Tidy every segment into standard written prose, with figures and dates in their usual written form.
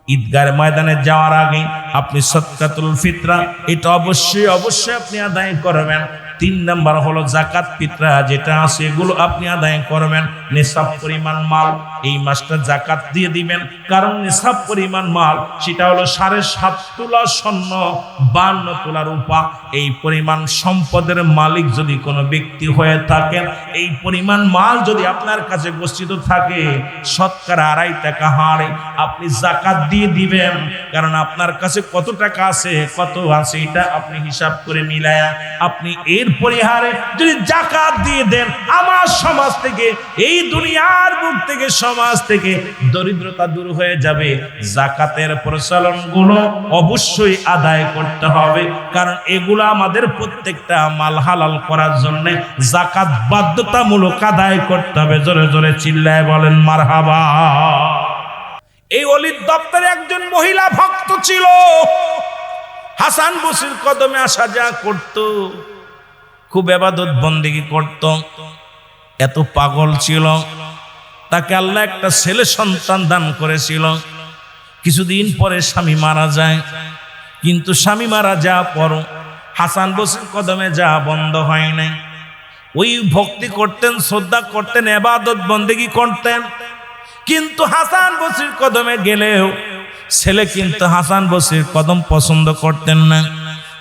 ঈদগার ময়দানে যাওয়ার আগে আপনি সদকাতুল ফিতরা এটা অবশ্যই আপনি আদায় করবেন। 3 নাম্বার হলো যাকাত ফিতরা যেটা আছে এগুলো আপনি আদায় করবেন। নিসাব পরিমাণ মাল এই মাসটা যাকাত দিয়ে দিবেন, কারণ নিসাব পরিমাণ মাল সেটা হলো 7.5 তোলা স্বর্ণ, 52 তোলা রূপা। এই পরিমাণ সম্পদের মালিক যদি কোনো ব্যক্তি হয়ে থাকেন, এই পরিমাণ মাল যদি আপনার কাছে গচ্ছিত থাকে, শতকরা 2.5 টাকা হারে আপনি যাকাত দিয়ে দিবেন। কারণ আপনার কাছে কত টাকা আছে কত আছে এটা আপনি হিসাব করে মিলায়া আপনি এর পরিহারে যদি যাকাত দিয়ে দেন, আমার সমাজ থেকে, এই দুনিয়ার বুক থেকে, সমাজ থেকে দরিদ্রতা দূর হয়ে যাবে। যাকাতের প্রচলন গুলো অবশ্যই আদায় করতে হবে, কারণ এগুলো আমাদের প্রত্যেকটা মাল হালাল করার জন্য যাকাত বাধ্যতামূলক আদায় করতে হবে। জোরে জোরে চিল্লায় বলেন মারহাবা। এই অলির দপ্তরে একজন মহিলা ভক্ত ছিল, হাসান বসরির কদমে আসা যা করত, খুব ইবাদত বন্দেগী করত, এত পাগল ছিল। তাকে আল্লাহ একটা ছেলে সন্তান দান করেছিল। কিছুদিন পরে স্বামী মারা যায়, কিন্তু স্বামী মারা যাওয়ার পর হাসান বসরির কদমে যা বন্ধ হয় নাই। ওই ভক্তি করতেন, শ্রদ্ধা করতেন, ইবাদত বন্দেগী করতেন, কিন্তু হাসান বসরির কদমে গেলেও ছেলে কিন্তু হাসান বসরির কদম পছন্দ করতেন না।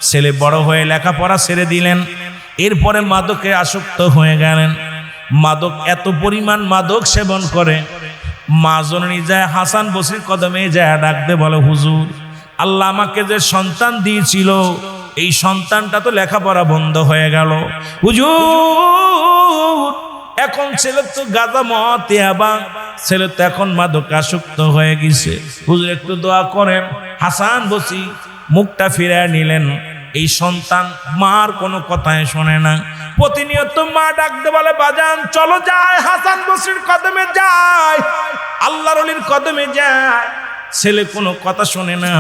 ছেলে বড় হয়ে লেখাপড়া ছেড়ে দিলেন, এরপরে মাদকে আসক্ত হয়ে গেলেন। মাদক এত পরিমাণ মাদক সেবন করে, মা জননী যায় হাসান বসরির কদমে যায় ডাকতে বলে, হুজুর আল্লাহ আমাকে যে সন্তান দিয়েছিল এই সন্তানটা তো লেখাপড়া বন্ধ হয়ে গেল, হুজুর এখন ছেলে তো গাঁজা মদ ইয়াবা, ছেলে তো এখন মাদক আসক্ত হয়ে গেছে, হুজুর একটু দোয়া করেন। হাসান বসরি মুখটা ফিরিয়ে নিলেন। এই সন্তান মার কোনো কথাই শোনে না। প্রতিনিয়ত মা ডাকতে বলে, বাজান চলো যায়, হাসান বসরির কদমে যায়, আল্লাহর ওলির কদমে যায়। ছেলে কোনো কথা শোনে না।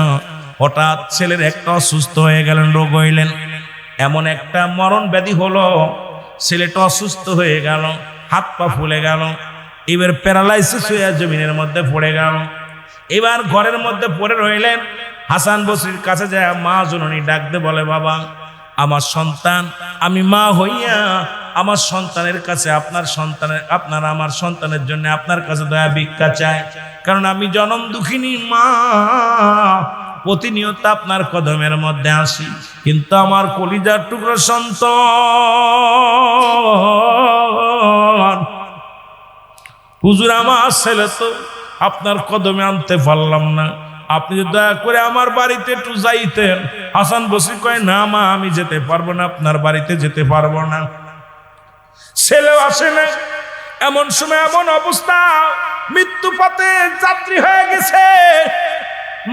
হঠাৎ ছেলের একটা অসুস্থ হয়ে গেলেন, রোগ হইলেন, এমন একটা মরণ ব্যাধি হলো, ছেলেটা অসুস্থ হয়ে গেল, হাত পা ফুলে গেল, এবার প্যারালাইসিস হয়ে জমিনের মধ্যে পড়ে গেল। এবার ঘরের মধ্যে পড়ে রইলেন। হাসান বসরির কাছে যায় মা জননী ডাকতে বলে, বাবা আমার সন্তান, আমি মা হইয়া আমার সন্তানের কাছে আমার সন্তানের জন্য আপনার কাছে দয়া ভিক্ষা চাই, কারণ আমি জনম দুঃখিনী মা, প্রতিনিয়ত আপনার কদমের মধ্যে আসি, কিন্তু আমার কলিজার টুকরো সন্তান হুজুর আমার ছেলে তো আপনার কদমে আনতে পারলাম না, আপনি দয়া করে আমার বাড়িতে একটু যাইতেন। হাসান বসরি কয়, না মা আমি যেতে পারবো না, আপনার বাড়িতে যেতে পারবো না। ছেলেও আসে না। এমন সময় এমন অবস্থা, মৃত্যু পথে যাত্রী হয়ে গেছে।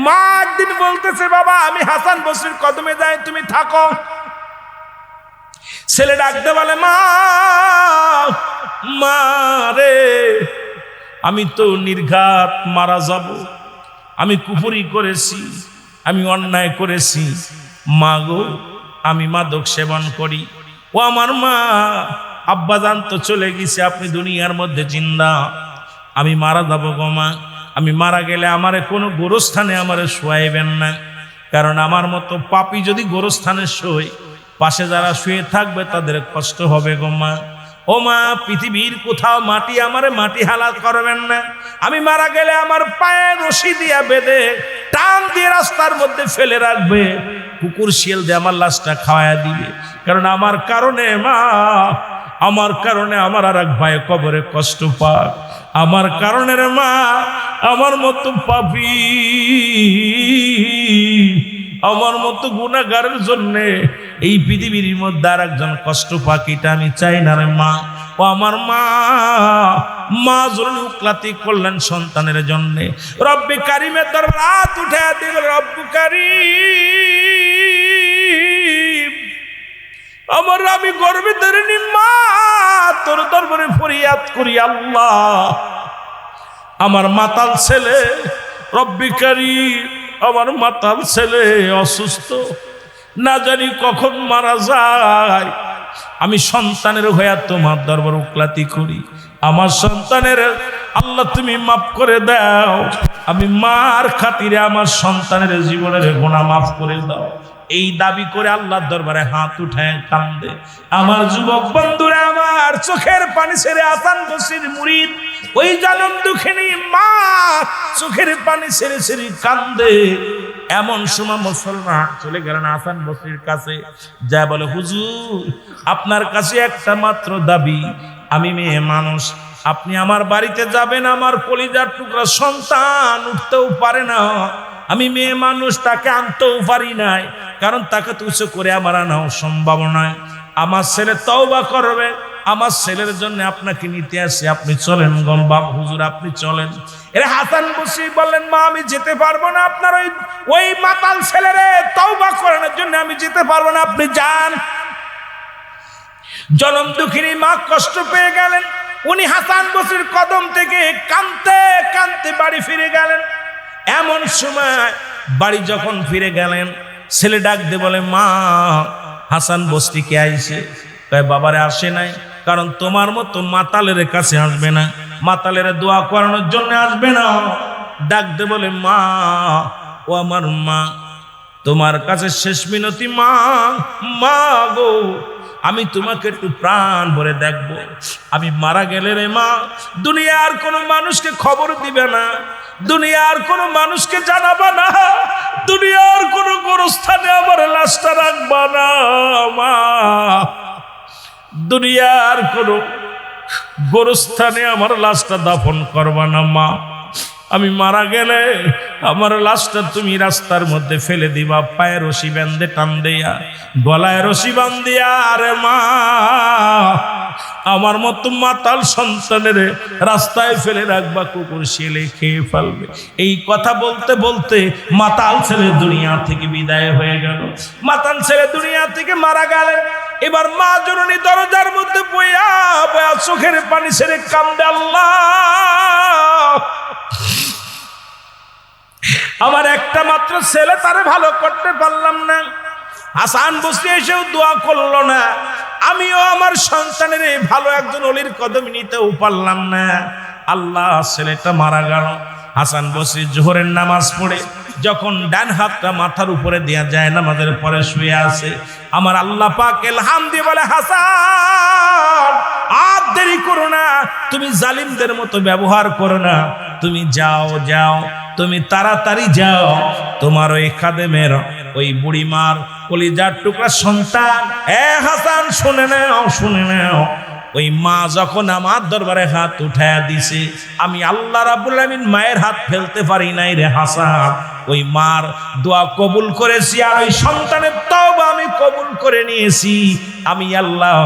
মা একদিন বলতেছে, বাবা আমি হাসান বসরির কদমে যাই, তুমি থাকো। ছেলে ডাকতে বলে, মা মা রে, আমি তো নির্ঘাত মারা যাব, আমি কুফরি করেছি, আমি অন্যায় করেছি, মা গো আমি মাদক সেবন করি। ও আমার মা, আব্বাজান তো চলে গেছে, আপনি দুনিয়ার মধ্যে জিন্দা, আমি মারা যাব গো মা। আমি মারা গেলে আমারে কোনো গোরস্থানে আমারে শোয়াইবেন না, কারণ আমার মতো পাপী যদি গোরস্থানে শোয়, পাশে যারা শুয়ে থাকবে তাদের কষ্ট হবে গো মা। ও মা, পৃথিবীর কোথাও মাটি আমারে মাটি হালাত করবেন না। আমি মারা গেলে আমার পায়ে রশি দিয়া বেঁধে টান দিয়ে রাস্তার মধ্যে ফেলে রাখবে, কুকুর শিয়াল দিয়ে আমার লাশটা খাওয়ায়া দিবে, কারণ আমার কারণে মা, আমার কারণে আমার আর এক ভাই কবরে কষ্ট পাক, আমার কারণে রে মা, আমার মতো পাপী, আমার মতো গুনাহগারের জন্য এই পৃথিবীর মধ্যে আর একজন কষ্ট পাক, এটা আমি চাই না রে মা। ও আমার মা, মা জরুরি উকলাতি করলেন সন্তানের জন্য। রব্বে কারিমের দরবার হাত উঠে দিল, রব্বু কারিম, আমার আমি গর্বে ধরিনি মা, তোর দরবারে ফরিয়াদ করি আল্লাহ, আমার মাতাল ছেলে, রব্বে কারিম আমার মাতাল ছেলে অসুস্থ, না জানি কখন মারা যায়। আমি সন্তানের হইয়া তোমার দরবার উকলাতি করি, আমার সন্তানের আল্লাহ তুমি মাফ করে দাও, আমি মার খাতিরে আমার সন্তানের জীবনের গুনাহ মাফ করে দাও। এই দাবি করে আল্লাহর দরবারে হাত উঠায় কান্দে। আমার যুবক বন্ধুরা, আমার চোখের পানি ছেড়ে হাসান বসরির মুরিদ ওই জনম দুঃখিনী মা চোখের পানি ছেড়ে ছেড়ে কান্দে। এমন সময় মুসলমান চলে গেলেন হাসান বসরির কাছে, যা বলে হুজুর আপনার কাছে একটা মাত্র দাবি, আমি মেয়ে মানুষ, আপনি আমার বাড়িতে যাবেন, আমার কলিজার টুকরা সন্তান উঠতেও পারে না, আমি মেয়ে মানুষ, তাকে আনতেও পারি নাই, কারণ তাকে তুচ্ছ করে আমার আনাও সম্ভব নয়। আমার ছেলে তওবা করবে, আমার ছেলের জন্য আপনাকে নিতে আসি, আপনি চলেন গম্বাব হুজুর, আপনি চলেন। এর হাসান বসরি বললেন মা আমি যেতে পারবো না, আপনার ওই মাতাল ছেলেরে তওবা করানোর জন্য আমি যেতে পারবো না, আপনি যান। জনম দুঃখিনী মা কষ্ট পেয়ে গেলেন, উনি হাসান বসরির কদম থেকে কাঁদতে কাঁদতে বাড়ি ফিরে গেলেন। এমন সময় বাড়ি যখন ফিরে গেলেন, ছেলে ডাক দিয়ে বলে মা হাসান বসরি কে আইছে? কয় বাবারে আসে নাই, কারণ তোমার মতো মাতালের কাছে আসবে না, মাতালের দোয়া করানোর জন্য আসবে না। ডাক দিয়ে বলে মা ও আমার মা, তোমার কাছে শেষ মিনতি মা, মা গো আমি তোমাকে একটু প্রাণ ভরে দেখবো, আমি মারা গেলে রে মা দুনিয়ার কোনো মানুষকে খবর দিবে না, দুনিয়ার কোনো মানুষকে জানাবা না, দুনিয়ার কোনো গোরস্থানে আমার লাশটা রাখবা না মা, দুনিয়ার কোনো গোরস্থানে আমার লাশটা দাফন করবা না মা, আমি মারা গেলে আমার লাশটা তুমি রাস্তার মধ্যে ফেলে দিবা, পায়ে রশি বেঁধে টান দিয়া, গলায় রশি বান্ধিয়া, আরে মা আমার মতো মাতাল সন্তানের রাস্তায় ফেলে রাখবা, কুকুর শিয়ালে খেয়ে ফেলবে। এই কথা বলতে বলতে মাতাল ছেলে দুনিয়া থেকে বিদায় হয়ে গেল। মাতাল ছেলে দুনিয়া থেকে মারা গেলেন। এবার মা জননী দরজার মধ্যে বইয়া বইয়া চোখের পানি ছেড়ে কান্দে, আল্লাহ আমার একটা মাত্র ছেলে, তারে ভালো করতে পারলাম না, হাসান বসরি এসেও দোয়া করলো না, আমিও আমার সন্তানের ভালো একজন অলির কদম নিতেও পারলাম না। আল্লাহ ছেলেটা মারা গেল। হাসান বসরি জোহরের নামাজ পড়ে যখন ডান হাতটা মাথার উপরে দেয়া যায়, নামাজের পরে শুয়ে আছে, আমার আল্লাহ পাক ইলহাম দিয়ে বলে হাসান আর দেরি করো না, তুমি জালিমদের মতো ব্যবহার করো না, তুমি যাও যাও, তুমি তাড়াতাড়ি যাও, তোমার ওই খাদেমের ওই বুড়িমার কলিজার টুকরা সন্তান হাসান শুনে নাও, শুনে নাও, ওই মা যখন আমার দরবারে হাত উঠায়া দিছে, আমি আল্লাহ রাব্বুল আলামিন মায়ের হাত ফেলতে পারি নাই রে হাসান, ওই মার দোয়া কবুল করেছি, আর ওই সন্তানের তওবা আমি কবুল করে নিয়েছি। আমি আল্লাহ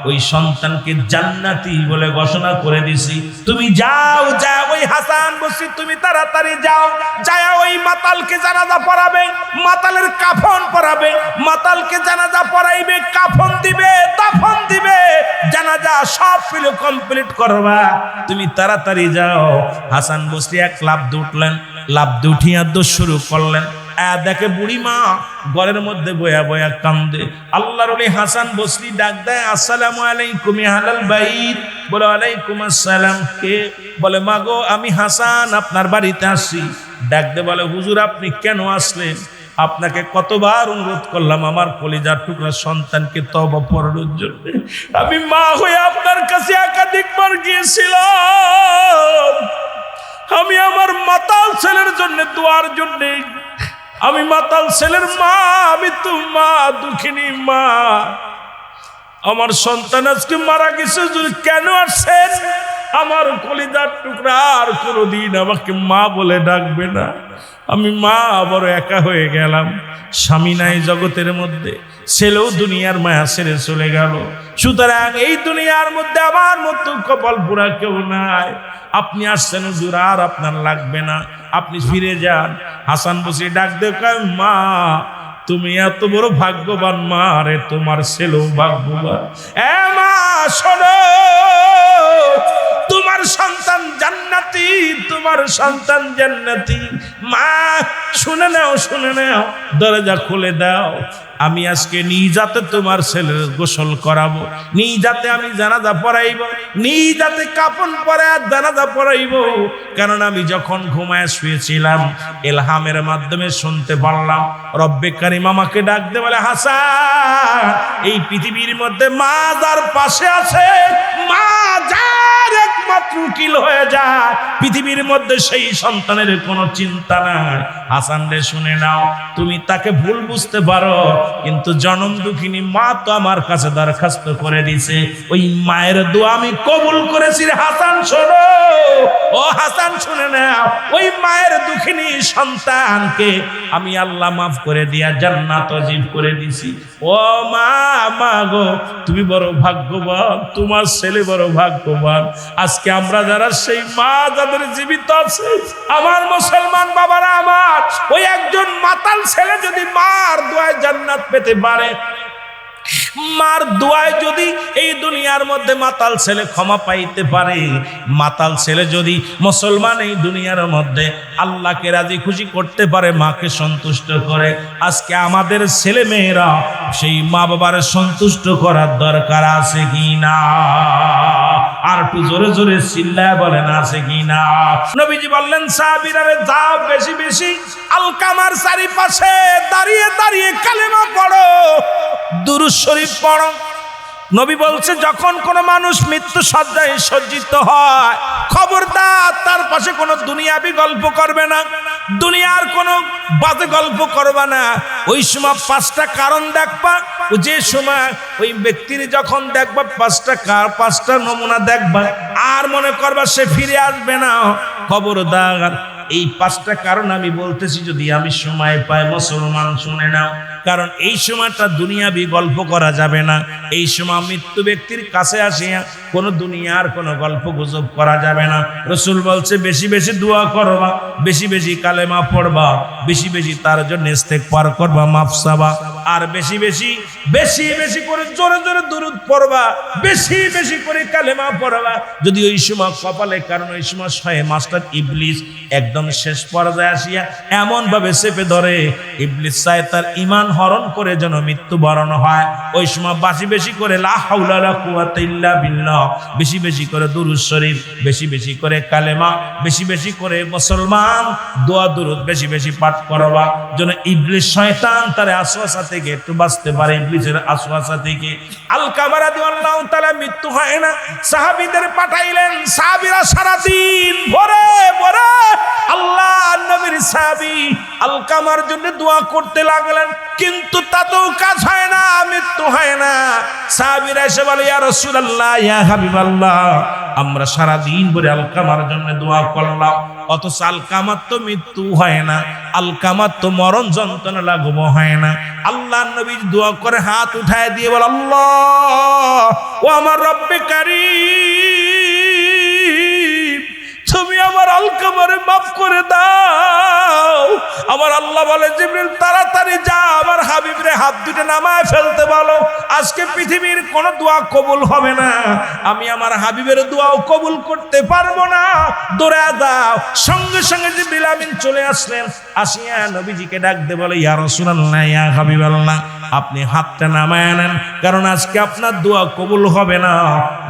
ওই সন্তানকে জান্নাতি বলে ঘোষণা করে দিছি। তুমি যাও, যাও ওই হাসান বসরি, তুমি তাড়াতাড়ি যাও, যায় ওই মাতালকে জানাজা পড়াবে, মাতালের কাফন পরাবে, মাতালকে জানাজা পড়াইবে, কাফন দিবে, দাফন দিবে, জানাজা সব কমপ্লিট করবা, তুমি তাড়াতাড়ি যাও। হাসান বসরি এক লাফ দিয়ে উঠলেন, লাফ দিয়ে উঠিয়া দোষ শুরু করলেন। দেখে বুড়ি মা ঘরের মধ্যে বয়া বয়া কান্দে। আল্লাহর ওলি হাসান বসরি ডাক দেয়, আসসালামু আলাইকুম আহলাল বাইত। বলে ওয়ালাইকুম আসসালাম। কে? বলে মা গো আমি হাসান আপনার বাড়িতে আসি। ডাক দে বলে হুজুর আপনি কেন আসলেন? আপনাকে কতবার অনুরোধ করলাম আমার কলিজার টুকরা সন্তানকে তওবা পড়ানোর জন্য, আমি মা হয়ে আপনার কাছে একাধিকবার গিয়েছিলাম, আমি আমার মাতাল ছেলের জন্য দোয়ার জন্য, আমি মাতাল ছেলের মা, আমি তো মা, দুঃখিনী মা, আমার সন্তান আজকে মারা গেছে, কেন আসছেন? আমার কলিজার টুকরা আর কোনোদিন আমাকে মা বলে ডাকবে না, আমি মা বড় একা হয়ে গেলাম, স্বামী নাই জগতের মধ্যে, ছেলেও দুনিয়ার মায়া ছেড়ে চলে গেল, সুতরাং এই দুনিয়ার মধ্যে আমার মতো কপাল পুরা কেউ নাই, আপনি আসছেন হুজুর আর আপনার লাগবে না, আপনি ফিরে যান। হাসান বসরি ডাক দিয়ে কয় মা তুমি এত বড় ভাগ্যবান মা রে, তোমার ছেলেও ভাগ্যবান। মা শোনো, তোমার সন্তান জান্নাত জান্নাতি, তোমার সন্তান জান্নাতি। মা শুনে নাও, দরজা খুলে দাও, আমি আজকে নিজ হাতে তোমার ছেলের গোসল করাবো, নিজ হাতে আমি জানাজা পড়াইব, নিজ হাতে কাফন পরায় জানাজা পড়াইব। কারণ আমি যখন ঘুমায় শুয়েছিলাম ইলহামের মাধ্যমে শুনতে পারলাম রব্বে কারিম আমাকে ডাক দে, বলে হাসান, এই পৃথিবীর মধ্যে মা যার পাশে আছে, মা যার একমাত্র উকিল হয়ে যায় পৃথিবীর মধ্যে, সেই সন্তানের কোনো চিন্তা নাই। হাসান রে শুনে নাও, তুমি তাকে ভুল বুঝতে পারো, কিন্তু জনম দুঃখিনী মা তো আমার কাছে দরখাস্ত করে দিছে, ওই মায়ের দোয়া আমি কবুল করেছি রে হাসান। শোনো ও হাসান, শুনে নাও, ওই মায়ের দুঃখিনী সন্তানকে আমি আল্লাহ মাফ করে দিয়া জান্নাত ওয়াজিব করে দিছি। ও মা গো, তুমি বড় ভাগ্যবান, তোমার ছেলে বড় ভাগ্যবান। আজকে আমরা যারা সেই মা যাদের জীবিত আছে, আমার মুসলমান বাবারা আমার, ওই একজন মাতাল ছেলে যদি মার দোয়ায় জান্নাত পেতে পারে, মার দোয়ায় যদি এই দুনিয়ার মধ্যে মাতাল ছেলে ক্ষমা পাইতে পারে, মাতাল ছেলে যদি মুসলমান এই দুনিয়ার মধ্যে আল্লাহকে রাজি খুশি করতে পারে, মাকে সন্তুষ্ট করে, আজকে আমাদের ছেলে মেয়েরা সেই মা বাবার সন্তুষ্ট করার দরকার আছে কি না? আর একটু জোরে জোরে চিল্লায় বলেন আছে কি না? নবীজি বললেন সাহাবীরা যাও বেশি বেশি আলকামার চারিপাশে দাঁড়িয়ে দাঁড়িয়ে কালেমা পড়ো, দুরূদ শরীফ পড়ো। নবী বলছে যখন কোনো মানুষ মৃত্যু সজ্জায় সজ্জিত হয়, খবরদার তার পাশে কোনো দুনিয়াবি গল্প করবে না, দুনিয়ার কোনো বাজে গল্প করবে না। ওই সময় 5টা কারণ দেখবা, যে সময় ওই ব্যক্তির যখন দেখবা 5টা নমুনা দেখবা, আর মনে করবা সে ফিরে আসবে না। খবরদার, এই 5টা কারণ আমি বলতেছি, যদি আমি সময় পাই মুসলমান শুনে নাও। কারণ এই সময়টা দুনিয়াবি গল্প করা যাবে না, এই সময় মৃত্যু ব্যক্তির কাছে আসিয়া কোনো দুনিয়ার কোনো গল্প গুজব করা যাবে না। রসুল বলছে বেশি বেশি দোয়া করবা, বেশি বেশি কালেমা পড়বা, বেশি বেশি তার জন্য ইস্তেগফার করবা, মাফ চাবা, আর বেশি বেশি করে জোরে জোরে দুরূদ পড়বা, বেশি বেশি করে কালেমা পড়বা। যদি ওই সময় কপালে, কারণ ওই সময় শয়ে মাস্টার ইবলিস একদম শেষ পর্যায়ে আসিয়া এমন ভাবে চেপে ধরে, ইবলিস চায় তার ঈমান হরণ করে যেন মৃত্যুবরণ হয়। ওই সময় বেশি বেশি করে লা হাওলা ওয়ালা কুওয়াতা ইল্লা বিল্লাহ, বেশি বেশি করে দুরূদ শরীফ, বেশি বেশি করে কালেমা, বেশি বেশি করে মুসলমান দোয়া দুরূদ বেশি বেশি পাঠ করবা, যেন ইবলিস শয়তান তার আসওয়াসা থেকে একটু বাঁচতে পারে, ইবলিসের আসওয়াসা থেকে। আলকামা রাদিয়াল্লাহু তাআলা মৃত্যু হয় না, সাহাবীদের পাঠাইলেন, সাহাবীরা সারা দিন ভরে ভরে আল্লাহ নবীর সাহাবী আলকামার জন্য দোয়া করতে লাগলেন, কিন্তু তাতেও কাজ হয় না, মৃত্যু হয় না। সাহাবীরা এসে বলে ইয়া রাসূলুল্লাহ, ইয়া হাবিবাল্লাহ, আমরা সারা দিন ভরে আলকামার জন্য দোয়া করলাম, অথচ আলকামার তো মৃত্যু হয় না, আলকামার তো মরণ যন্ত্রণা লাঘব হয় না। আল্লাহর নবী দোয়া করে হাত উঠায় দিয়ে বলে আল্লাহ, ও আমার রব্বে কারীম, তুমি আমার আলকামারে মাফ করে দাও। আমার আল্লাহ বলে জিবরিল তাড়াতাড়ি যা আমার হাবিবরে হাত দুটো নামায় ফেলতে বলো, আজকে পৃথিবীর কোনো দোয়া কবুল হবে না, আমি আমার হাবিবের দোয়াও কবুল করতে পারবো না, দৌড়ে দাও। সঙ্গে সঙ্গে জিবরিল আমিন চলে আসলেন, আসিয়া নবীজিকে ডাক দে বলে ইয়া রাসূলুল্লাহ, ইয়া হাবিবাল্লাহ, আপনি হাতটা নামায় আনেন, কারণ আজকে আপনার দোয়া কবুল হবে না।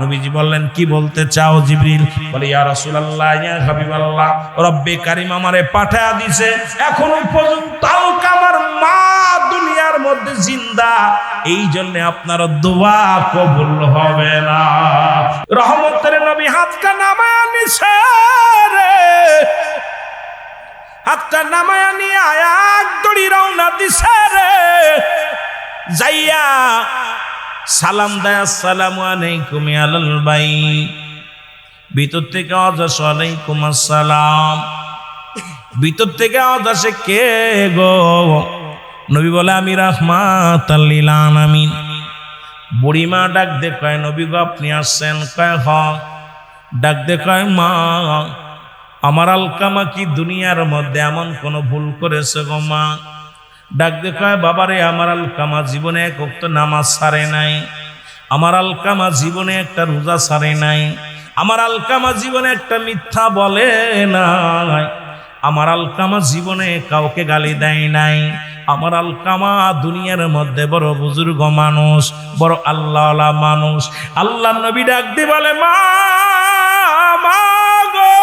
নবীজি বললেন কি বলতে চাও জিবরিল? বলে ইয়া রাসূলুল্লাহ, ইয়া হাবিবাল্লাহ, রব্বে কারীম আমারে পাঠায়া দিয়েছে, এখনো পর্যন্ত আলকামার মা দুনিয়ার মধ্যে জিন্দা, এই জন্য আপনার দোয়া কবুল হবে না। রহমতের নবী হাতটা নামায় নিছে রে, হাতটা নামায় নিয়ে এক দড়ি রওনা দিছে রে, যাইয়া সালাম দেয় আসসালামু আলাইকুম আলাল বাই, ভিতর থেকে আওয়াজ আসে ওয়ালাইকুম আসসালাম, ভিতর থেকে আওয়াজ আসে কে গো? নবী বলে আমি রাহমাতাল লিল আলামিন। বুড়িমা ডাক দে কয় নবী গো আপনি আসছেন? কয় হ। ডাক দে কয় মা, আমার আলকামা কি দুনিয়ার মধ্যে এমন কোন ভুল করেছে গো মা? ডাক দে কয় বাবারে, আমার আলকামা জীবনে এক ওয়াক্ত নামাজ ছাড়ে নাই, আমার আলকামা জীবনে একটা রোজা ছাড়ে নাই, আমার আলকামা জীবনে একটা মিথ্যা বলে নাই, আমার আলকামা জীবনে কাউকে গালি দেয় নাই। আমার আলকামা দুনিয়ার মধ্যে বড় বুজুর্গ মানুষ, বড় আল্লাহওয়ালা মানুষ। আল্লাহ নবী ডাক দিয়ে বলে, মা গো,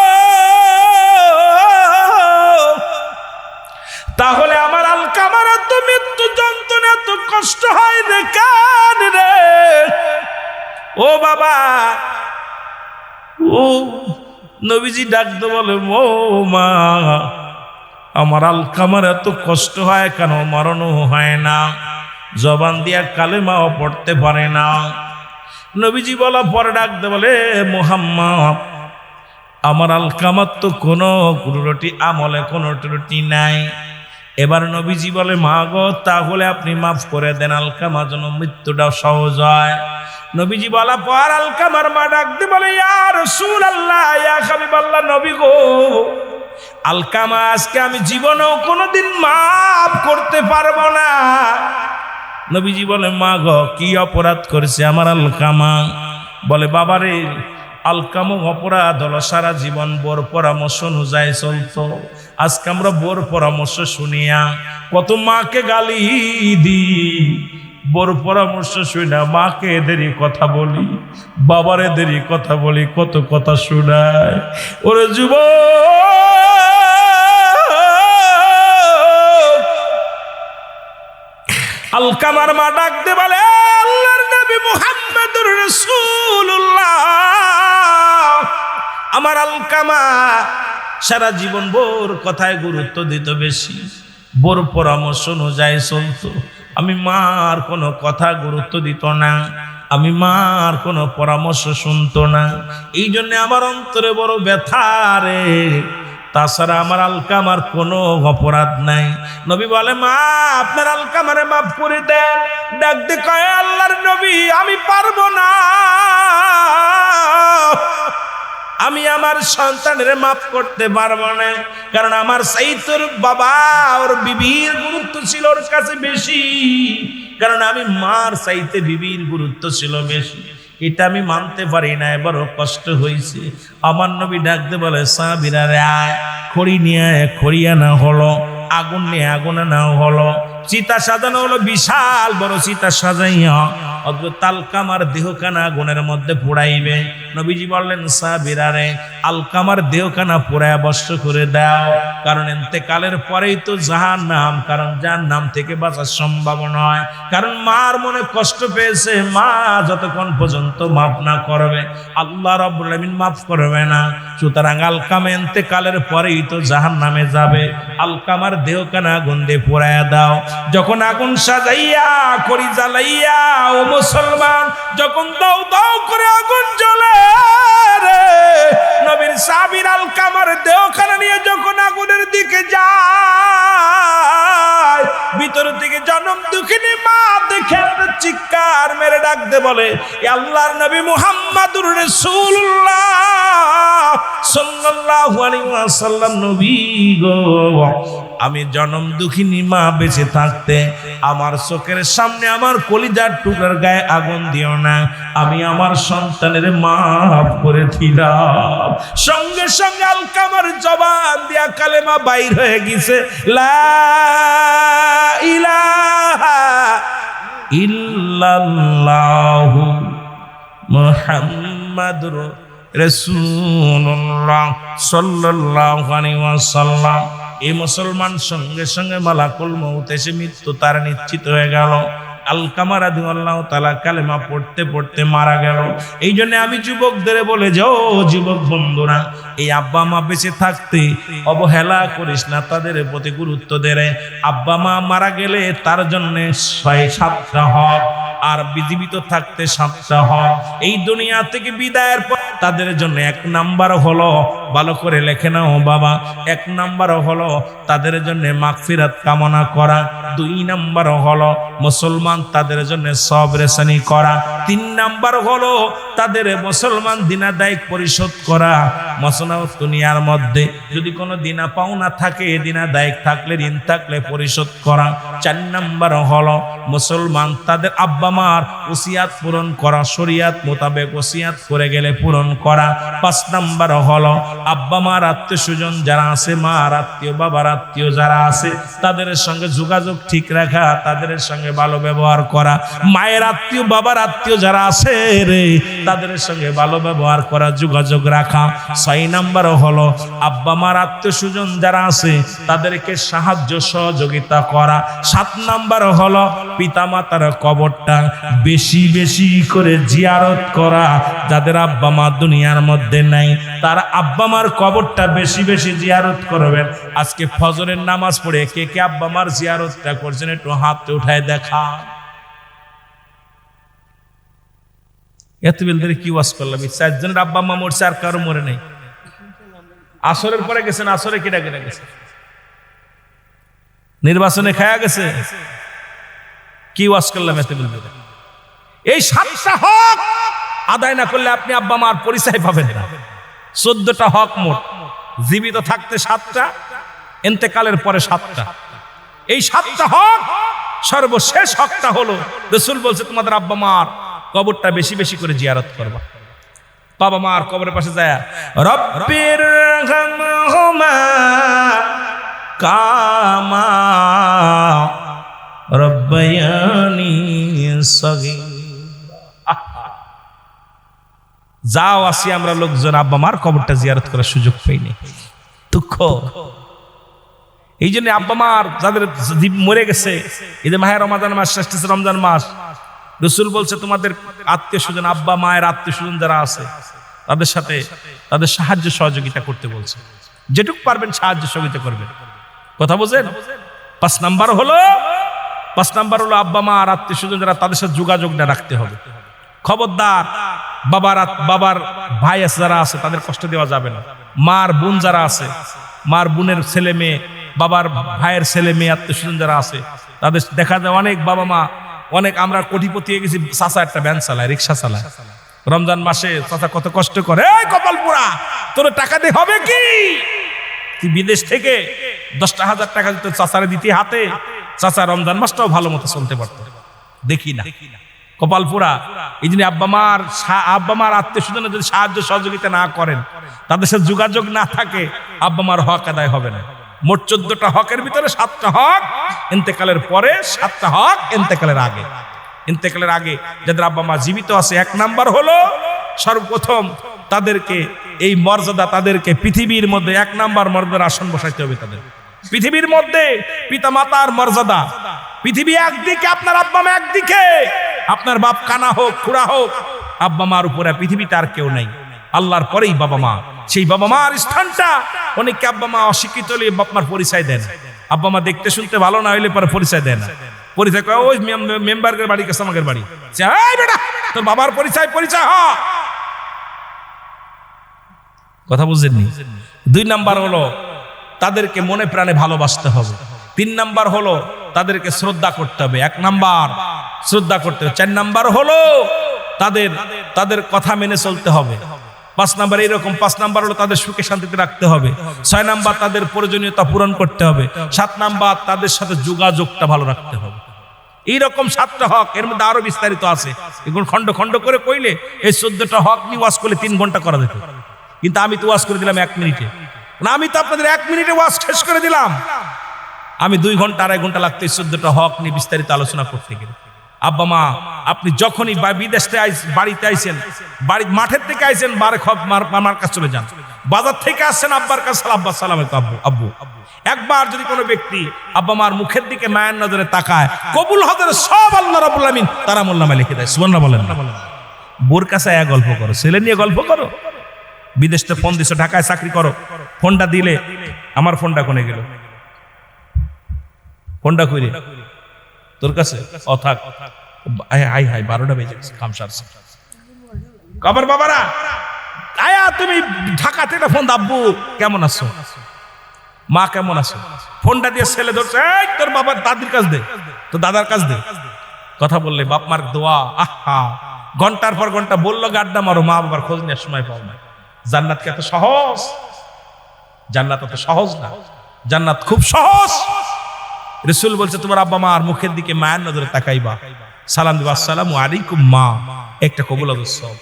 তাহলে আমার আলকামার এত মৃত্যু যন্ত্রণা, এত কষ্ট হয় রে কান রে। ও বাবা, ও নবীজি ডাকতে বলে, ও মা, আমার আলকামার এত কষ্ট হয় কেন? মরণও হয় না, জবান দিয়া কালেমাও পড়তে পারে না। নবীজি বলা পরে ডাকতে বলে, মুহাম্মদ, আমার আলকামার তো কোনো ত্রুটি, আমলে কোনো ত্রুটি নাই। এবার নবীজি বলে, মা গো, তাহলে আপনি মাফ করে দেন, আলকামার জন্য মৃত্যুটা সহজ হয়। নবীজি বলা পর আলকামার মা ডাকতে বলে, ইয়া রাসূলুল্লাহ, ইয়া হাবিবাল্লাহ, নবী গো, আলকামা আজকে আমি জীবনেও কোনোদিন মাফ করতে পারবো না। নবীজি বলে, মা গো, কি অপরাধ করেছে আমার আলকামা? বলে, বাবারে, আলকামা অপরাধ হলো সারা জীবন বোর পরামর্শ অনুযায়ী চলতো। আজকে আমরা বোর পরামর্শ শুনিয়া কত মাকে গালি দিই, বোর পরামর্শ শুই না, মাকে এদেরই কথা বলি, বাবার এদেরই কথা বলি, কত কথা শোনায়। ওরে আলকামার মা ডাকতে বলে, আল্লাহর নবী মুহাম্মদুর রাসূলুল্লাহ, আমার আলকামা সারা জীবন বোর কথায় গুরুত্ব দিত বেশি, বোর পরামর্শ অনুযায়ী চলতো। আমি মার কোনো কথা গুরুত্ব দিত না, আমি মার কোনো পরামর্শ শুনতো না। এই জন্য আমার অন্তরে বড় ব্যথা রে। তাছাড়া আমার আলকামার কোনো অপরাধ নাই। নবী বলে, মা, আপনার আলকামারে মাফ করে দেন। ডাক দিয়ে কয়, আল্লাহর নবী, আমি পারবো না, আমি আমার সন্তানের মাফ করতে পারবো না। কারণ আমার সাইতর বাবা, ওর বিবির গুরুত্ব ছিল ওর কাছে বেশি, কারণ আমি মার চাইতে বিবির গুরুত্ব ছিল বেশি। এটা আমি মানতে পারি না, এবারও কষ্ট হয়েছে। আমার নবী ডাকতে বলে, সাহাবীরা রে, আয়, খড়ি নিয়ে খড়ি আনা হলো, আগুন নিয়ে আগুন আনা হলো, চিতা সাজানো হলো, বিশাল বড় চিতা সাজাইয়া হযরত আলকামার দেহখানা আগুনের মধ্যে পোড়াইবে। নবীজি বললেন, সাহাবীরা রে, আলকামার দেহখানা পোড়ায়া বর্ষ করে দাও, কারণ ইন্তেকালের পরেই তো জাহান্নাম, কারণ জাহান্নাম থেকে বাঁচার সম্ভব নয়। কারণ মার মনে কষ্ট পেয়েছে, মা যতক্ষণ পর্যন্ত মাফ না করবে আল্লাহ রাব্বুল আলামিন মাফ করবে না। সুতরাং আলকামা ইন্তেকালের পরেই তো জাহান্নামে যাবে, আলকামার দেহখানা আগুন দিয়ে পোড়ায়া দাও। যখন আগুন সাজাইয়া খড়ি জ্বালাইয়া, ও মুসলমান, যখন দাও দাও করে আগুন জ্বলে রে, নবীর সাহাবীর আলকামার দেহখানা নিয়ে যখন আগুনের দিকে যায়, ভিতর থেকে জনম দুঃখিনী মা দেখে চিৎকার মেরে ডাকতে বলে, আল্লাহর নবী মুহাম্মদুর রাসূলুল্লাহ সাল্লাল্লাহু আলাইহি ওয়াসাল্লাম, নবী গো, আমি জনম দুঃখিনী মা বেঁচে থাকতে আমার চোখের সামনে আমার কলিজার টুকরার গায়ে আগুন দিও না, আমি আমার সন্তানের মাফ করে দিলাম। সঙ্গে সঙ্গে আলকামার জবান দিয়া কালেমা বাইর হয়ে গেছে, লা ইলাহা ইল্লাল্লাহু মুহাম্মাদুর রাসূলুল্লাহ সাল্লাল্লাহু আলাইহি ওয়াসাল্লাম। এই মুসলমান সঙ্গে সঙ্গে মালাকুল মউত এসে মৃত্যু তার নিশ্চিত হয়ে গেল। আলকামা রাদিয়াল্লাহু তাআলা কালেমা পড়তে পড়তে মারা গেল। এই জন্য আমি যুবকদের বলে যে, ও যুবক বন্ধুরা, এই আব্বা মা বেঁচে থাকতে অবহেলা করিস না, তাদের প্রতি গুরুত্ব দে রে। আব্বা মা মারা গেলে তার জন্য 6-7টা হক, আর জীবিত থাকতে 7টা হক। এই দুনিয়া থেকে বিদায়ের পর তাদের জন্য 1 নাম্বার হলো ভালো করে লেখে নাও বাবা। 1 নাম্বার হলো তাদের জন্য মাগফিরাত কামনা করা। 2 নাম্বার হলো মুসলমান তাদের জন্য সবরেসানি করা। 3 নাম্বার হলো তাদের মুসলমান দিনা দায়িক পরিশোধ করা। মসনাউত দুনিয়ার মধ্যে যদি কোনো দিনা পাওনা থাকে, দিনা দায়িক থাকলে, ঋণ থাকলে পরিশোধ করা। 4 নাম্বার হলো মুসলমান তাদের আব্বা মার ওসিয়াত পূরণ করা, শরিয়াত মোতাবেক ওসিয়াত করে গেলে পূরণ করা। 5 নাম্বার হলো আব্বা মার আত্মীয় স্বজন যারা আছে, মার আত্মীয়, বাবার আত্মীয় যারা আছে, তাদের সঙ্গে যোগাযোগ ঠিক রাখা, তাদের সঙ্গে ভালো ব্যবহার করা। মায়ের আত্মীয়, বাবার আত্মীয় যারা আছে রে, তাদের সঙ্গে ভালো ব্যবহার করা, যোগাযোগ রাখা। 6 নাম্বার হলো আব্বা মার আত্মীয় স্বজন যারা আছে তাদেরকে সাহায্য সহযোগিতা করা। 7 নাম্বার হলো পিতা মাতার কবরটা বেশি বেশি করে জিয়ারত করা। যাদের আব্বা মা দুনিয়ার মধ্যে নাই তারা আব্বা মার কবরটা বেশি বেশি জিয়ারত করবেন। আজকে ফজরের নামাজ পড়ে কে কে আব্বা মার জিয়ারতটা করছেন একটু হাত উঠায় দেখা। এত বেলদের কি ওয়াজ করলাম? 4 জনের আব্বা মা মরছে, আর কারো মরে নাই। আসরের পরে গেছেন, আসরে কেটে কেটে গেছে, নির্বাচনে খায়া গেছে। কি ওয়াজ করলাম এত বেলদের? এই 7টা হক আদায় না করলে আপনি আব্বা মার পরিচয় পাবেন না। 14টা হক মোট, জীবিত থাকতে 7টা, ইন্তেকালের পরে 7টা। এই 7টা হক, সর্বশেষ হকটা হলো রাসূল বলছে তোমাদের আব্বা মার কবরটা বেশি বেশি করে জিয়ারত করবা। বাবা মার কবরের পাশে যায় রব্বির রহমহুমা কামা রব্বায়ানি সগীরা। যাও আসি আমরা লোকজন আব্বা মার কবরটা জিয়ারত করার সুযোগ পাইনি, দুঃখ। এই জন্য আব্বা মার যাদের মরে গেছে, এই যে মাহে রমাদান মাস আসতেছে, রমজান মাস, রাসূল বলছে তোমাদের আত্মীয় স্বজন, আব্বা মায়ের আত্মীয় স্বজন যারা আছে তাদের সাথে তাদের সাহায্য সহযোগিতা করতে বলছে। যেটুকু পারবেন সাহায্য সহযোগিতা করবেন। কথা বুঝেন? 5 নাম্বার হলো আব্বা মা আর আত্মীয় স্বজন যারা, তাদের সাথে যোগাযোগটা রাখতে হবে। খবরদার বাবার ভাই আছে যারা আছে তাদের কষ্ট দেওয়া যাবে না। মার বোন যারা আছে, মার বোনের ছেলে মেয়ে, বাবার ভাইয়ের ছেলে মেয়ে, আত্মীয় স্বজন যারা আছে তাদের দেখা যায় অনেক বাবা মা, অনেক আমরা কোটিপতি হয়ে গেছি, চাচা একটা ভ্যান চালায়, রিক্সা চালায়। রমজান মাসে চাচা কত কষ্ট করে, এই কপাল পোড়া তোর টাকা দিয়ে হবে কি? তুই বিদেশ থেকে 10,000 টাকা দিতে চাচারে দিতে হাতে, চাচা রমজান মাসটাও ভালো মতো চলতে পারতো, দেখি না। কপাল পোড়া। এই জন্য আব্বা মার আত্মীয় স্বজনের যদি সাহায্য সহযোগিতা না করেন, তাদের সাথে যোগাযোগ না থাকে, আব্বা মার হক আদায় হবে না। মোট 14টা হকের ভিতরে 7টা হক ইন্তেকালের পরে, 7টা হক ইন্তেকালের আগে। ইন্তেকালের আগে যাদের আব্বা মা জীবিত আছে, 1 নাম্বার হলো সর্বপ্রথম তাদেরকে এই মর্যাদা, তাদেরকে পৃথিবীর মধ্যে 1 নাম্বার মর্যাদার আসন বসাইতে হবে। তাদের পৃথিবীর মধ্যে পিতা মাতার মর্যাদা, পৃথিবী একদিকে, আপনার আব্বা মা একদিকে, আপনার বাপ কানা হোক, খুড়া হোক, আব্বা মার উপরে পৃথিবীতে আর কেউ নাই। আল্লাহর পরেই বাবা মা। সেই বাবা মার স্থানটা, অনেকে আব্বা মা অশিক্ষিত হলে বাপ মার পরিচয় দেন। আব্বা মা দেখতে শুনতে ভালো না হইলে পরে পরিচয় দেয় না। পরিচয় কয় ওই মেম্বারের বাড়ি, কাস্টমারের বাড়ি, বেটা তোর বাবার পরিচয় হ। কথা বুঝেননি? 2 নাম্বার হলো তাদেরকে মনে প্রাণে ভালোবাসতে হবে। 3 নাম্বার হলো তাদেরকে শ্রদ্ধা করতে হবে। 1 নাম্বার শ্রদ্ধা করতে হবে। 4 নাম্বার হলো তাদের কথা মেনে চলতে হবে। 5 নাম্বার এইরকম। 5 নাম্বার হলো তাদের সুখে শান্তিতে রাখতে হবে। 6 নাম্বার তাদের প্রয়োজনীয়তা পূরণ করতে হবে। 7 নাম্বার তাদের সাথে যোগাযোগটা ভালো রাখতে হবে। এইরকম 7টা হক, এর মধ্যে আরো বিস্তারিত আছে। এগুলো খন্ড খন্ড করে কইলে এই 14টা হক নিয়ে ওয়াজ করলে 3 ঘন্টা করা যেত, কিন্তু আমি তো ওয়াজ করে দিলাম 1 মিনিটে। না, আমি তো আপনাদের 1 মিনিটে ওয়াজ শেষ করে দিলাম। আমি 2 ঘন্টা 2.5 ঘন্টা লাগতো এই 14টা হক নিয়ে বিস্তারিত আলোচনা করতে গেলে। আব্বা মা, আপনি যখনই বিদেশ থেকে বাড়িতে আইছেন, বাড়ি মাঠের থেকে আইছেন, মার কাছে চলে যান। বাজার থেকে আসছেন, আব্বার কাছে আব্বা সালাম আব্বু। একবার যদি কোনো ব্যক্তি আব্বা মার মুখের দিকে মায়ের নজরে তাকায়, কবুল হজরে সব আল্লাহ রাব্বুল আমিন তার আমলনামায় লিখে দেয়। সুবহানাল্লাহ বলেন না? বোর কাছে গল্প করো, ছেলে নিয়ে গল্প করো। বিদেশ থেকে ফোন দিছো, ঢাকায় চাকরি করো, ফোনটা দিলে আমার ফোনটা কোনে গেল? ফোনটা কইরে তোর কাছে অথাক হাই 12টা বেজে গেছে, খামসার কবর বাবারা আয়া তুমি ঢাকা থেকে ফোন, আব্বু কেমন আছো, মা কেমন আছো, ফোনটা দিয়ে ছেলে ধরছে, এই তোর বাবার দাদির কাছ দে, তোর দাদার কাছ দে। কথা বললে বাপ মার দোয়া, আহা, ঘন্টার পর ঘন্টা বললো গাড্ডা মারো, মা বাবার খোঁজ নেওয়ার সময় পাও না। জান্নাত কি এত সহজ? জান্নাত এত সহজ না, জান্নাত খুব সহজ। রাসূল বলছে তোমার আব্বা মার মুখের দিকে মায়ের নজরে তাকাইবা, সালাম দিবা, আসসালামু আলাইকুম মা, একটা কবুল সব।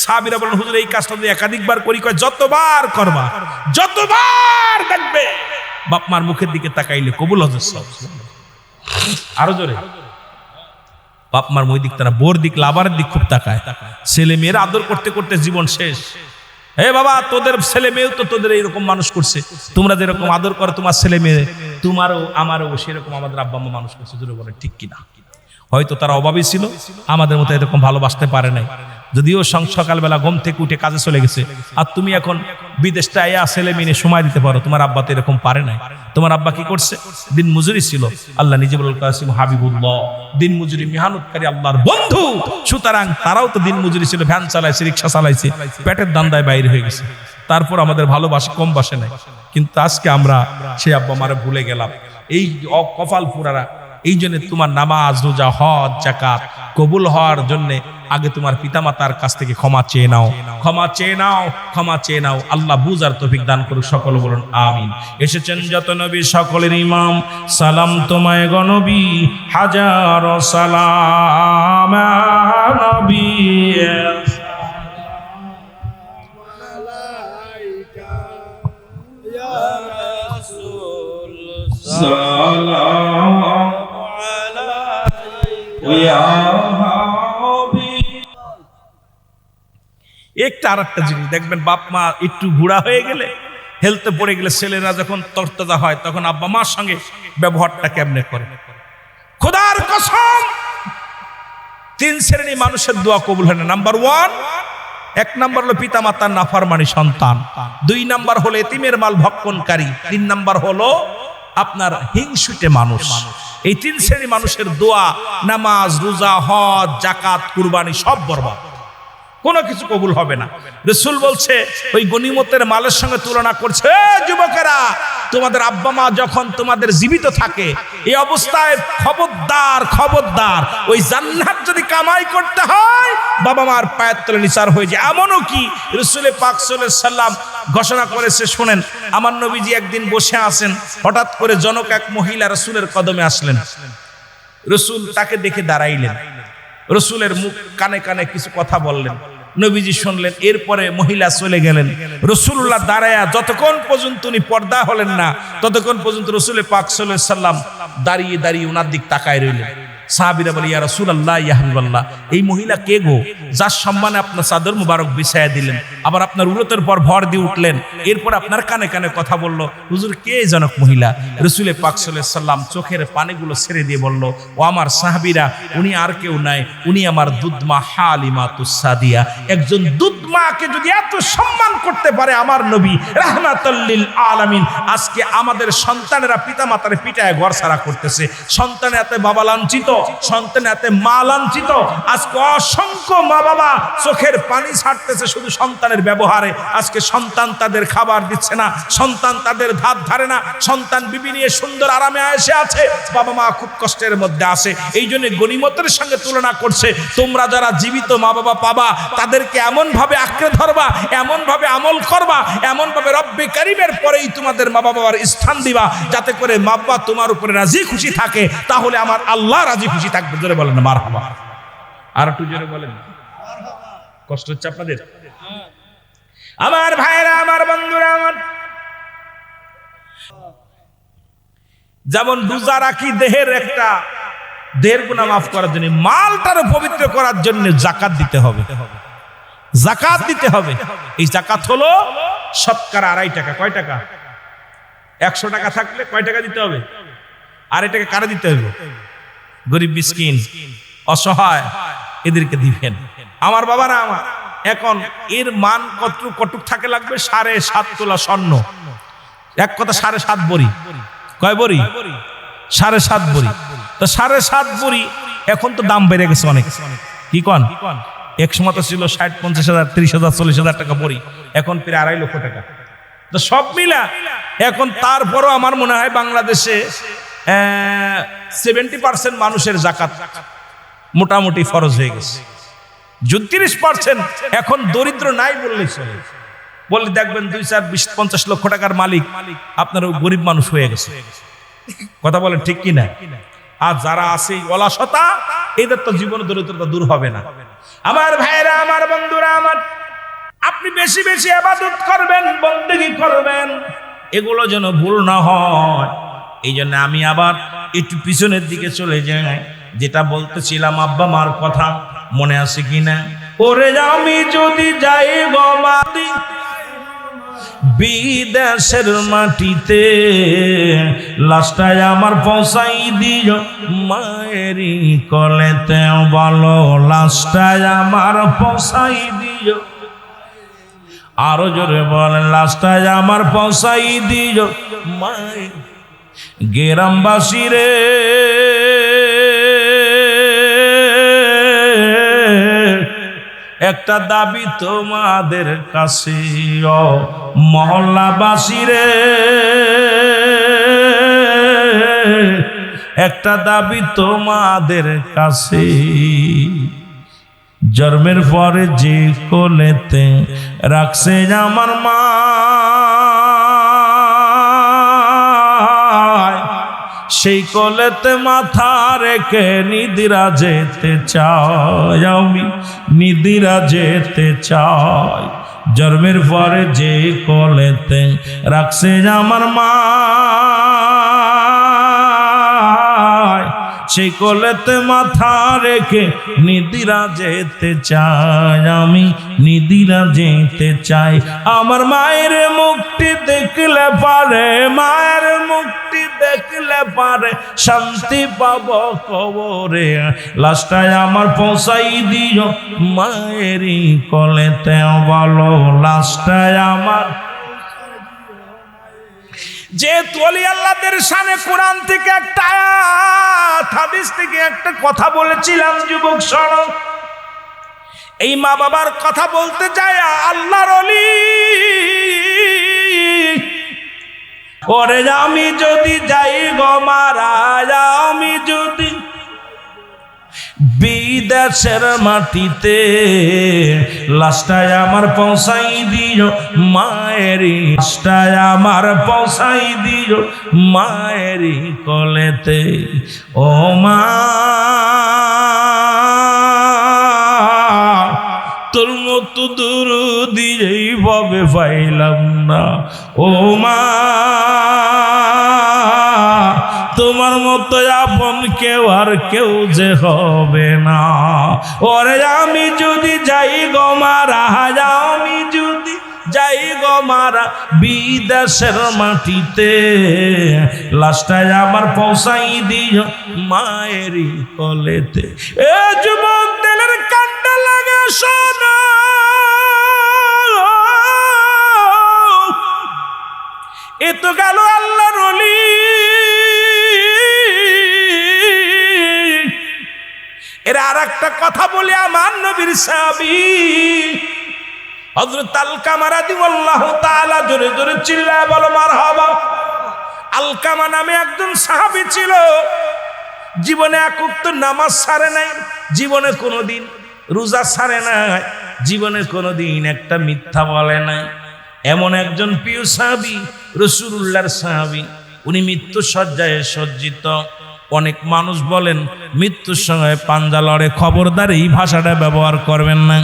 সাহাবীরা বলেন হুজুর এই কাজটা যদি একাধিকবার করি, কয় যতবার করবা, যতবার দেখবে বাপ মার মুখের দিকে তাকাইলে কবুল হজর সব। আরো জোরে, বাপ মার মুখ দিক তারা বোর দিক লাভারের দিক খুব তাকায়। ছেলে মেয়ের আদর করতে করতে জীবন শেষ। হে বাবা, তোদের ছেলে মেয়েও তো তোদের এইরকম মানুষ করছে, তোমরা যেরকম আদর করো তোমার ছেলে মেয়ে, তোমারও আমারও সেরকম আমাদের আব্বা আম্মা মানুষ করছে। জোরে বলে ঠিক কিনা? হয়তো তারা অভাবী ছিল, আমাদের মতো এরকম ভালোবাসতে পারে নাই, যদিও সকালবেলা ঘুম থেকে উঠে কাজে চলে গেছে। আর তুমি এখন বিদেশটা আয়া ছেলে মেয়ে সময় দিতে পারো, তোমার আব্বা তো এরকম পারে নাই। তোমার আব্বা কি করছে? দিন মজুরি ছিল। আল্লাহ নিজে বলল কাসিম হাবিবুল্লাহ, দিন মজুরি মেহনতকারী আল্লাহর বন্ধু। সুতরাং তারাও তো দিন মজুরি ছিল, ভ্যান চালাইছে, রিক্সা চালাইছে, পেটের দান্দায় বাইরে হয়ে গেছে। তারপর আমাদের ভালোবাসা কম বাসে নাই। কিন্তু আজকে আমরা সেই আব্বা মারে ভুলে গেলাম। এই কপাল পুরারা। এই জন্য তোমার নামাজ, রোজা, হজ, যাকাত কবুল হওয়ার জন্য আগে তোমার পিতামাতার কাছ থেকে ক্ষমা চেয়ে নাও, ক্ষমা চেয়ে নাও, ক্ষমা চেয়ে নাও। আল্লাহ বুঝার তৌফিক দান করুক, সকলে বলুন আমিন। এসেছেন যত নবী সকলের ইমাম, সালাম তোমায় গো নবী, হাজারো সালাম নবী। একটা আর একটা জিনিস দেখবেন, বাপ মা একটু বুড়া হয়ে গেলে, হেলতে পড়ে গেলে, ছেলেরা যখন তরতাজা হয় তখন আব্বা মার সঙ্গে ব্যবহারটা কেমনে করে। খোদার কসম, 3 শ্রেণী মানুষের দোয়া কবুল হয় না। নাম্বার 1, 1 নাম্বার হলো পিতা মাতার নাফরমানি সন্তান, 2 নাম্বার হলো এতিমের মাল ভক্ষণকারী, 3 নাম্বার হলো আপনার হিংসুটে মানুষ। এই 3 শ্রেণী মানুষের দোয়া, নামাজ, রোজা, হজ, যাকাত, কুরবানি সব বরবাদ, কোনো কিছু কবুল হবে না। রাসূল বলছে ওই গনিমতের মালের সঙ্গে তুলনা করছে, যুবকেরা তোমাদের আব্বা মা যখন তোমাদের জীবিত থাকে এই অবস্থায় খবরদার, খবরদার, ওই জান্নাত যদি কামাই করতে হয় বাবা মার পায়ের তলে নিসার হয়ে যায়। এমনও কি রাসূল পাক সাল্লাল্লাহু আলাইহি সাল্লাম ঘোষণা করেছে, শুনেন। আমার নবীজি একদিন বসে আছেন, হঠাৎ করে জনক এক মহিলা রাসূলের কদমে আসলেন। রাসূল তাকে দেখে দাঁড়াইলেন, রাসূলের মুখ কানে কানে কিছু কথা বললেন, নবীজি শুনলেন। এরপরে মহিলা চলে গেলেন। রাসূলুল্লাহ দাঁড়ায়া যতক্ষণ পর্যন্ত উনি পর্দা হলেন না, ততক্ষণ পর্যন্ত রাসূল পাক সাল্লাল্লাহু আলাইহি সাল্লাম দাঁড়িয়ে দাঁড়িয়ে ওনার দিক তাকায় রইলেন। সাহাবীরা বলে, ইয়া রাসূলুল্লাহ, ইয়া হাবিবাল্লাহ, এই মহিলা কে গো, যার সম্মানে আপনার চাদর মুবারক বিছায়া দিলেন, আবার আপনার উলতের পর ভর দিয়ে উঠলেন, এরপর আপনার কানে কানে কথা বলল। হুজুর, কে জনক মহিলা? রাসূল পাক সাল্লাল্লাহু আলাইহি সাল্লাম চোখের পানিগুলো ছেড়ে দিয়ে বলল, ও আমার সাহাবীরা, উনি আর কেউ নাই, উনি আমার দুধমা হালিমাতুস সাদিয়া। একজন দুধমাকে যদি এত সম্মান করতে পারে আমার নবী রাহমাতুল লিল আলামিন, আজকে আমাদের সন্তানেরা পিতামাতার পিটায় ঘর ছাড়া করতেছে, সন্তানের হাতে বাবা লাঞ্ছিত, সন্তানের হাতে মা লাঞ্ছিত। আজকে অসংখ্য মা বাবা চোখের পানি ছাড়তেছে শুধু সন্তানের ব্যবহারে। আজকে সন্তান তাদের খাবার দিচ্ছে না, সন্তান তাদের ধার ধারে না, সন্তান বিবি নিয়ে সুন্দর আরামে এসে আছে, বাবা মা খুব কষ্টের মধ্যে আছে। এই জন্য গনিমতের সঙ্গে তুলনা করছে। তোমরা যারা জীবিত মা বাবা পাবা, তাদেরকে এমন ভাবে আঁকড়ে ধরবা, এমন ভাবে আমল করবা, এমন ভাবে রব্বে কারীমের পরেই তোমাদের মা বাবার স্থান দিবা, যাতে করে মা বাবা তোমার উপরে রাজি খুশি থাকে। তাহলে আমার আল্লাহ রাজি খুশি থাকবে। জোরে বলেন না মারহাবা। আর একটু জোরে বলেন। কষ্ট হচ্ছে আপনাদের? আমার ভাইরা, আমার বন্ধুরা, আমার যেমন রোজা রাখি দেহের গুনাহ মাফ করার জন্য, মালটারও পবিত্র করার জন্য যাকাত দিতে হবে, যাকাত দিতে হবে। এই যাকাত হলো শতকরা 2.5 টাকা। কয় টাকা? 100 টাকা থাকলে কয় টাকা দিতে হবে? 2.5 টাকা কারে দিতে হবে? গরিব মিসকিন অসহায় এদেরকে দিবেন। আমার বাবারা, আমার এখন এর মান কতটুক থাকে লাগবে? 7.5 তোলা স্বর্ণ, এক কথা 7.5 বড়ি। কয় বড়ি? 7.5 বড়ি। তো 7.5 বড়ি এখন তো দাম বেড়ে গেছে অনেক। কি কন? এক সময় তো ছিল 60-50,000, 30,000, 40,000 টাকা বড়ি, এখন প্রায় 2.5 লক্ষ টাকা। তো সব মিলা এখন তারপরও আমার মনে হয় বাংলাদেশে 70% মানুষের যাকাত মোটামুটি ফরজ হয়ে গেছে। 30% এখন দরিদ্র নাই বললেই চলে। বলে দেখবেন 2, 4, 20, 50 লক্ষ টাকার মালিক আপনার গরিব মানুষ হয়ে গেছে। কথা বলেন ঠিক কিনা? আর যারা আছে অলসতা, এদের তো জীবন দরিদ্রতা দূর হবে না। আমার ভাইরা, আমার বন্ধুরা, আমার আপনি বেশি বেশি ইবাদত করবেন, বন্দেগী করবেন, এগুলো যেন ভুল না হয়। এই জন্য আমি আবার একটু পিছনের দিকে চলে যাই। যেটা বলতেছিলাম আব্বা মার কথা মনে আছে কিনা? ওরে আমি যদি যাই গো মাটি বিদেশের মাটিতে, লাস্টায় আমার পৌঁছাই দিও মায়েরই কলেতে, বলো লাস্টায় আমার পৌঁছাই দিও। আরো জোরে বলেন, লাস্টায় আমার পৌঁছাই দিও মায়ের। গ্রামবাসী রে, একটা দাবি তোমাদের কাছে, ও মহল্লাবাসী রে, একটা দাবি তোমাদের কাছে। জন্মের পরে যে কোলেতে রাখছে আমার মা, সেই কোলেতে মাথা রেখে নিদিরা যেতে চাই, আমি নিদিরা যেতে চাই। জন্মের পরে যে কোলেতে রাখছে আমার মা, সেই কোলেতে মাথা রেখে নিদিরা যেতে চাই, আমি নিদিরা যেতে চাই। আমার মায়ের মুক্তি দেখলে পারে, মায়ের মুক্তি দেখলে পারে শান্তি পাব কবরে। লাস্টায় আমার পৌঁছাই দিও মায়েরই কোলেতে, বলো লাস্টায় আমার। যেহেতু ওলি আল্লাহদের শানে কোরআন থেকে একটা আয়াত, হাদিস থেকে একটা কথা বলেছিলাম, যুবক শোনো। এই মা বাবার কথা বলতে যায় আল্লাহর ওলি, ওরে আমি যদি যাই গো মারা, আমি যদি বিদেশের মাটিতে, লাস্টায় আমার পৌঁছাই দিও মায়েরই, লাস্টায় আমার পৌঁছাই দিও মায়েরই কোলেতে। ও মা, তোর মতো দরদি এইভাবে পাইলাম না। ও মা, তোমার মতো আপন কেউ আর কেউ যে হবে না। ওরে আমি যদি যাই গো মারা, আমি যদি যাই গো মারা বিদেশের মাটিতে, লাস্টায় আমার পৌঁছাই দিও মায়েরই কোলেতে। এ যুবক দিলের কান্না লাগে শোনো, এ তো গেল আল্লাহর ওলি। এর আর একটা কথা বলে আমার নবীর সাহাবী হযরত আলকামা রাদিয়াল্লাহু তাআলা, জোরে জোরে চিল্লায় বলো মারহাবা। আলকামা নামে একজন সাহাবী ছিল, জীবনে এক ওয়াক্ত নামাজ ছাড়ে নাই, জীবনে কোনোদিন রোজা ছাড়ে নাই, জীবনে কোনোদিন একটা মিথ্যা বলে নাই। এমন একজন প্রিয় সাহাবী, রাসূলুল্লাহর সাহাবী, উনি মৃত্যু শয্যায় সজ্জিত। অনেক মানুষ বলেন মৃত্যুর সময় পাঞ্জা লড়ে, খবরদার এই ভাষাটা ব্যবহার করবেন না।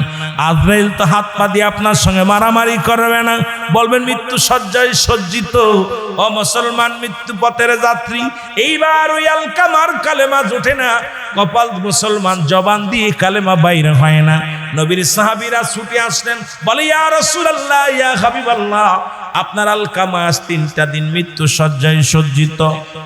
আজরাইল তো হাত পা দিয়ে আপনার সঙ্গে মারামারি করবে না, বলবেন মৃত্যু শয্যায় সজ্জিত, ও মুসলমান মৃত্যু পথের যাত্রী। এইবার ওই আলকামার কালেমা জোটে না, কপাল মুসলমান, জবান দিয়ে কালেমা বাইরে হয় না। নবীর সাহাবীরা ছুটে আসলেন, বলে ইয়া রাসূলুল্লাহ, ইয়া হাবিবাল্লাহ, আপনার আলকামা আজ 3টা দিন মৃত্যু শয্যায় সজ্জিত,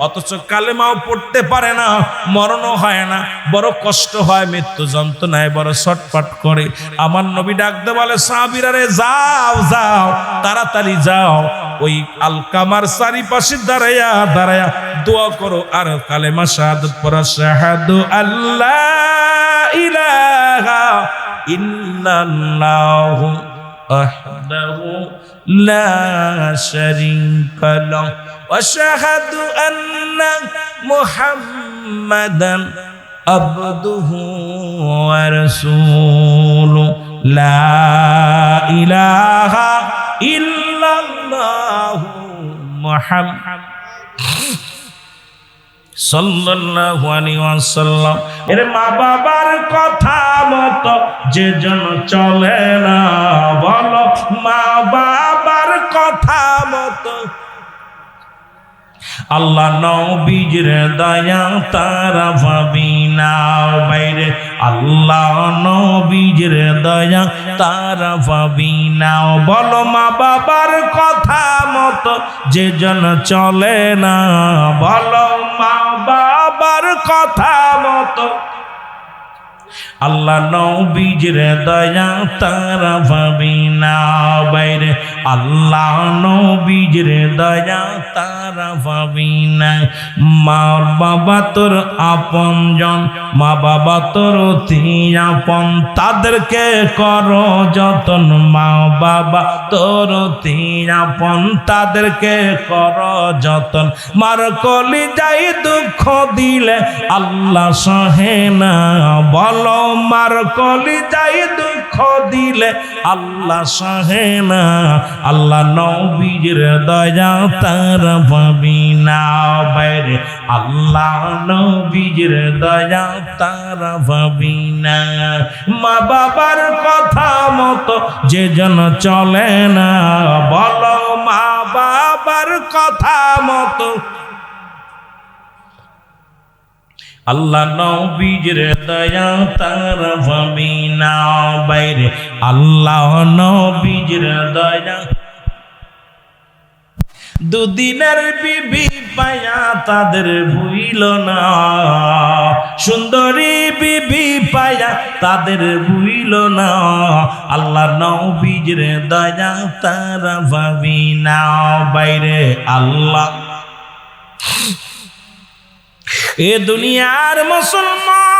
অথচ কালেমাও পড়তে পারে না, মরণও হয় না, বড় কষ্ট হয়, মৃত্যু যন্ত্রণায় বড় ছটফট করে। আমার নবী ডাকতে বলে সাহাবীরা রে, যাও যাও, তাড়াতাড়ি যাও, ওই আলকামার চারিপাশে দাঁড়ায়া দাঁড়ায়া দোয়া করো আর কালেমা শাহাদাত পড়া, শাহাদু আল্লাহ ইলাহা ইল্লাল্লাহু ওয়াহদাহু লা শারীকা লাহু ওয়া আশহাদু আন্না মুহাম্মাদান আবদুহু ওয়া রাসূলুহু লা ইলাহা ইল্লাল্লাহু মুহাম্মাদ সাল্লাল্লাহু আলাইহি ওয়াসাল্লাম। এর মা বাবার কথা মতো যে জন চলে না, বলো মা বাবার কথা মতো আল্লাহ নবীর দয়া তারা পাবি না বাইরে, আল্লাহ নবীর দয়া তারা পাবি না। বলো মা বাবার কথা মতো যে জন চলে না, বলো মা বাবার কথা মতো আল্লাহ নবীর দয়া তারা পাবি না বাইরে, আল্লাহ নবীর দয়া তারা পাবি না। মা বাবা তোর আপনজন, মা বাবা তোর অতি আপন, তাদেরকে করো যতন। মা বাবা তোর অতি আপন, তাদেরকে করো যতন। মার কলিজায় দুঃখ দিলে আল্লাহ সহে না, বলো মার কলিজায় দুঃখ দিলে আল্লাহ সহে না। আল্লাহ নবীর দয়া তারা পাবি না বাইরে, আল্লাহ নবীর দয়া তারা পাবি না। মা বাবার কথা মতো যে জন চলে না, বলো মা বাবার কথা মতো আল্লাহ নবীর দয়া তারা পাবি না বাইরে, আল্লাহ নবীর দয়া। দুদিনের বিবি পায়া তাদের ভুইল না, সুন্দরী বিবি পায়া তাদের ভুইল না। আল্লাহ নবীর দয়া তারা পাবি না বাইরে, আল্লাহ। এ দুনিয়ার মুসলমান